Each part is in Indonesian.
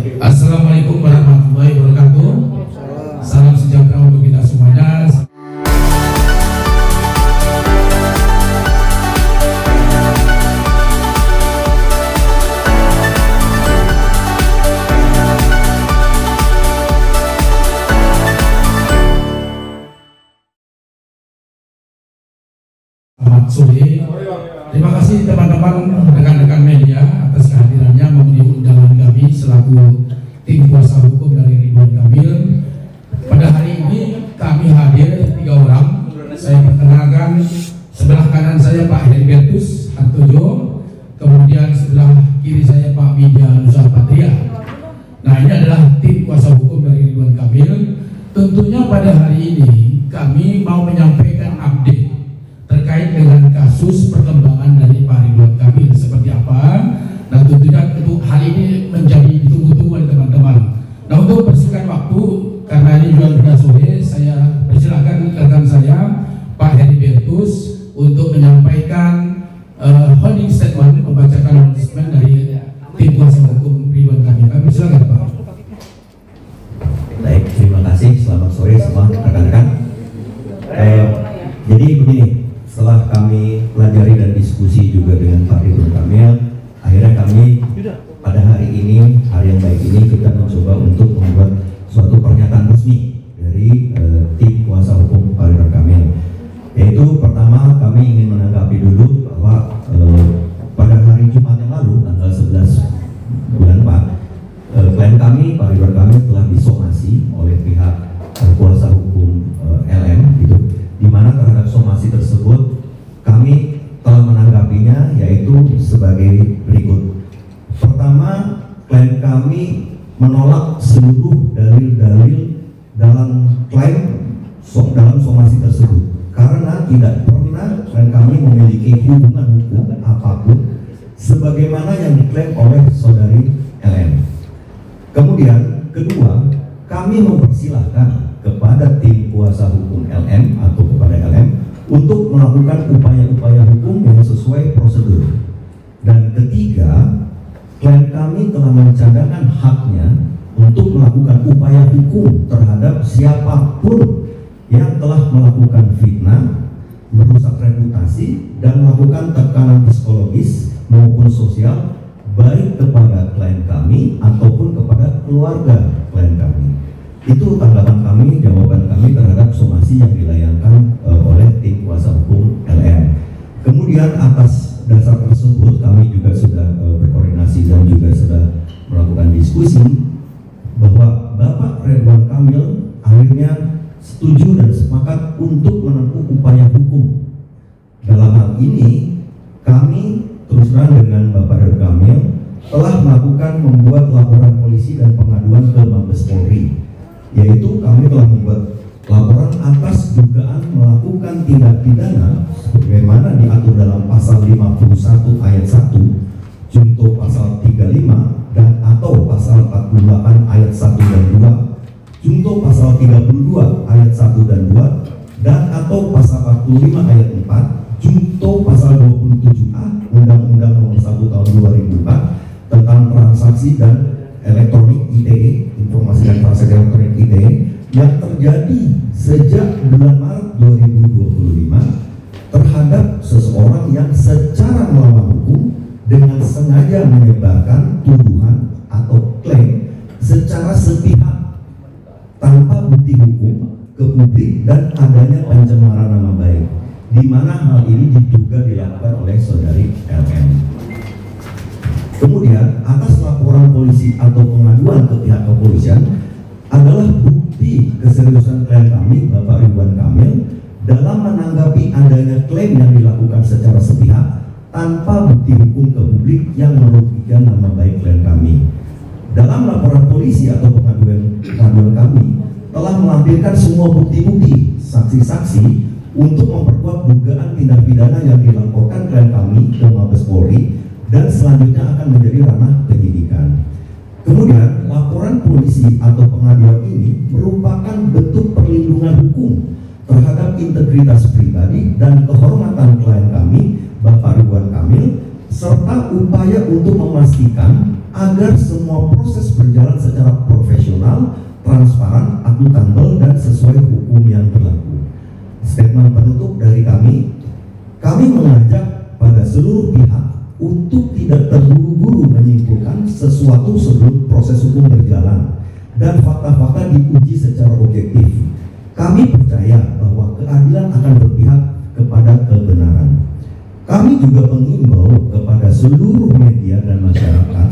Assalamualaikum warahmatullahi wabarakatuh. Salam sejahtera untuk kita semuanya. Selamat sore. Terima kasih teman-teman rekan-rekan media atas kehadirannya memenuhi undangan kami selaku tim kuasa hukum dari Ridwan Kamil. Pada hari ini kami hadir 3 orang. Saya perkenalkan, sebelah kanan saya Pak Heribertus Hartojo, kemudian sebelah kiri saya Pak Widya Nusa Patria. Nah, ini adalah tim kuasa hukum dari Ridwan Kamil. Tentunya pada hari ini kami mau menyampaikan update terkait dengan kasus perkembangan dari Pak Ridwan Kamil seperti apa. Nah, tentunya untuk hal ini menjadi ditunggu-tunggu oleh teman-teman. Nah, untuk bersingkat waktu, karena ini juga sudah sore, saya persilakan rekan saya Pak Heribertus untuk menyampaikan holding statement, membacakan holding statement dari tim kuasa hukum Ridwan Kamil. Kami silakan Pak. Baik, terima kasih. Selamat sore semua rekan-rekan. Jadi begini, setelah kami pelajari dan diskusi juga dengan Pak Ridwan Kamil, akhirnya kami pada hari ini, hari yang baik ini, kita mencoba untuk membuat suatu pernyataan resmi dari tim kuasa hukum Pak Ridwan Kamil. Yaitu pertama, kami ingin menanggapi dulu bahwa pada hari Jumat yang lalu, tanggal 11 bulan 4, klien kami Pak Ridwan Kamil telah disomasi oleh pihak kuasa hukum LM, gitu, di mana terhadap somasi tersebut kami telah menanggapinya yaitu sebagai berikut. Pertama, klien kami menolak seluruh dalil-dalil dalam dalam somasi tersebut karena tidak pernah klien kami memiliki hubungan hukum apapun sebagaimana yang diklaim oleh saudari LM. Kemudian, kedua, kami mempersilahkan kepada tim kuasa hukum LM atau kepada LM untuk melakukan upaya-upaya hukum yang sesuai prosedur. Dan ketiga, klien kami telah mencadangkan haknya untuk melakukan upaya hukum terhadap siapapun yang telah melakukan fitnah, merusak reputasi, dan melakukan tekanan psikologis maupun sosial baik kepada klien kami ataupun kepada keluarga klien kami. Itu tanggapan kami, jawaban kami terhadap somasi yang dilayangkan oleh tim kuasa hukum LM. Kemudian atas dasar tersebut kami juga sudah berkoordinasi dan juga sudah melakukan diskusi bahwa Bapak Ridwan Kamil akhirnya setuju dan sepakat untuk menempuh upaya hukum. Dalam hal ini kami terus terang dengan Bapak Ridwan Kamil telah melakukan membuat laporan polisi dan pengaduan ke Mabes Polri, yaitu kami telah membuat laporan atas dugaan melakukan tindak pidana sebagaimana diatur dalam pasal 51 ayat 1 junto pasal 35 dan atau pasal 48 ayat 1 dan 2 junto pasal 32 ayat 1 dan 2 dan atau pasal 45 ayat 4 junto pasal 27A Undang-Undang Nomor 1 Tahun 2004 tentang transaksi dan elektronik ITE, informasi dan transaksi elektronik ITE, yang terjadi sejak bulan Maret 2025 terhadap seseorang yang secara melawan hukum dengan sengaja menyebarkan tuduhan atau klaim secara sepihak tanpa bukti hukum ke publik dan adanya pencemaran nama baik, di mana hal ini diduga dilakukan oleh saudari LM. Kemudian atas laporan polisi atau pengaduan ke pihak kepolisian adalah bukti keseriusan klien kami Bapak Ridwan Kamil dalam menanggapi adanya klaim yang dilakukan secara sepihak tanpa bukti hukum ke publik yang merugikan nama baik klien kami. Dalam laporan polisi atau pengaduan kami telah melampirkan semua bukti-bukti, saksi-saksi untuk memperkuat dugaan tindak pidana yang dilaporkan klien kami ke Mabes Polri dan selanjutnya akan menjadi ranah penyidikan. Kemudian laporan polisi atau pengaduan ini merupakan bentuk perlindungan hukum terhadap integritas pribadi dan kehormatan klien kami Bapak Ridwan Kamil serta upaya untuk memastikan agar semua proses berjalan akuntabel dan sesuai hukum yang berlaku. Statement penutup dari kami mengajak pada seluruh pihak untuk tidak terburu-buru menyimpulkan sesuatu sebelum proses hukum berjalan dan fakta-fakta diuji secara objektif. Kami percaya bahwa keadilan akan berpihak kepada kebenaran. Kami juga mengimbau kepada seluruh media dan masyarakat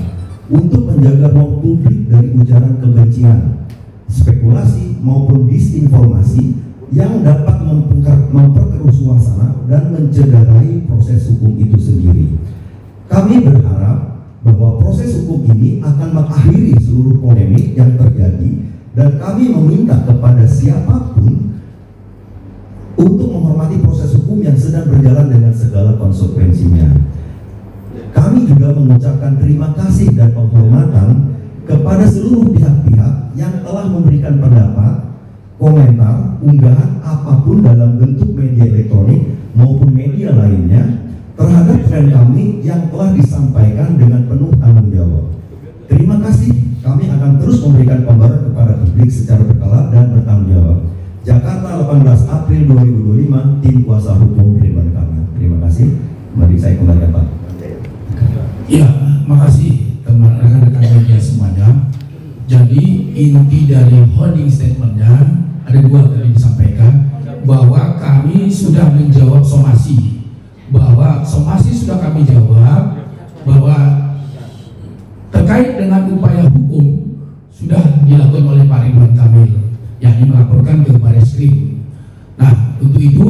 untuk menjaga ruang publik dari ujaran kebencian, spekulasi maupun disinformasi yang dapat memperkeruh suasana dan mencederai proses hukum itu sendiri. Kami berharap bahwa proses hukum ini akan mengakhiri seluruh polemik yang terjadi dan kami meminta kepada siapapun untuk menghormati proses hukum yang sedang berjalan dengan segala konsekuensinya. Kami juga mengucapkan terima kasih dan penghormatan kepada seluruh pihak-pihak yang telah memberikan pendapat, komentar, unggahan apapun dalam bentuk media elektronik maupun media lainnya terhadap klien kami yang telah disampaikan dengan penuh tanggung jawab. Terima kasih. Kami akan terus memberikan pembaruan kepada publik secara berkala dan bertanggung jawab. Jakarta 18 April 2025, tim kuasa hukum Ridwan Kamil. Terima kasih. Mari saya kembalikan Pak. Ya, makasih teman rekan-rekan media semuanya. Jadi inti dari holding statementnya ada dua tadi disampaikan, bahwa kami sudah menjawab somasi, bahwa somasi sudah kami jawab, bahwa terkait dengan upaya hukum sudah dilakukan oleh Pak Ridwan Kamil, yakni melaporkan ke Barreskrim. Nah, untuk itu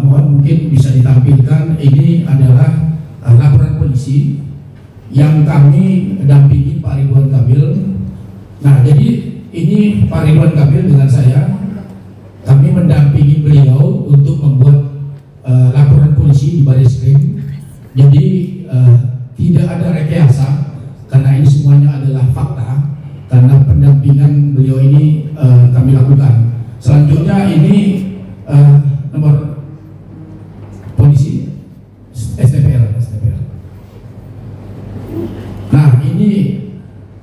mohon mungkin bisa ditampilkan, ini adalah laporan polisi yang kami dampingi Pak Ridwan Kamil. Nah, jadi ini Pak Ridwan Kamil dengan saya, kami mendampingi beliau untuk membuat laporan polisi di Barreskrim. Jadi tidak ada rekayasa, karena ini semuanya adalah fakta, karena pendampingan beliau ini kami lakukan. Selanjutnya ini nomor polisi STPL. Nah, ini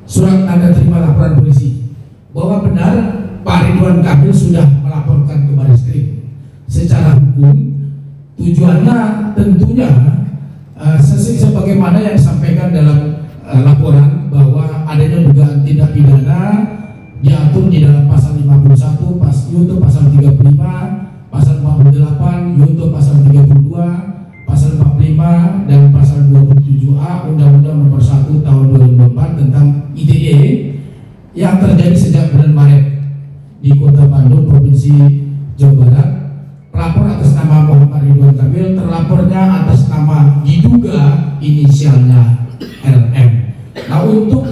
surat tanda terima laporan polisi bahwa benar Pak Ridwan Kamil sudah melaporkan ke Barreskrim secara hukum. Tujuannya tentunya sebagaimana yang disampaikan dalam laporan, bahwa adanya dugaan tindak pidana diatur di dalam pasal 51, yaitu pasal 35, pasal 48, yaitu pasal 32, pasal 45 dan pasal 27A Undang-Undang Nomor 1 Tahun 2004 tentang ITE yang terjadi sejak bulan Maret di Kota Bandung, Provinsi Jawa Barat. Pelapor atas nama Muhammad Ridwan Kamil, terlapornya atas nama diduga inisialnya LM. Nah, untuk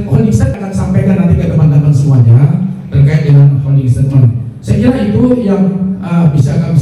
holding statement akan sampaikan nanti ke teman-teman semuanya terkait dengan holding statement. Saya kira itu yang bisa kami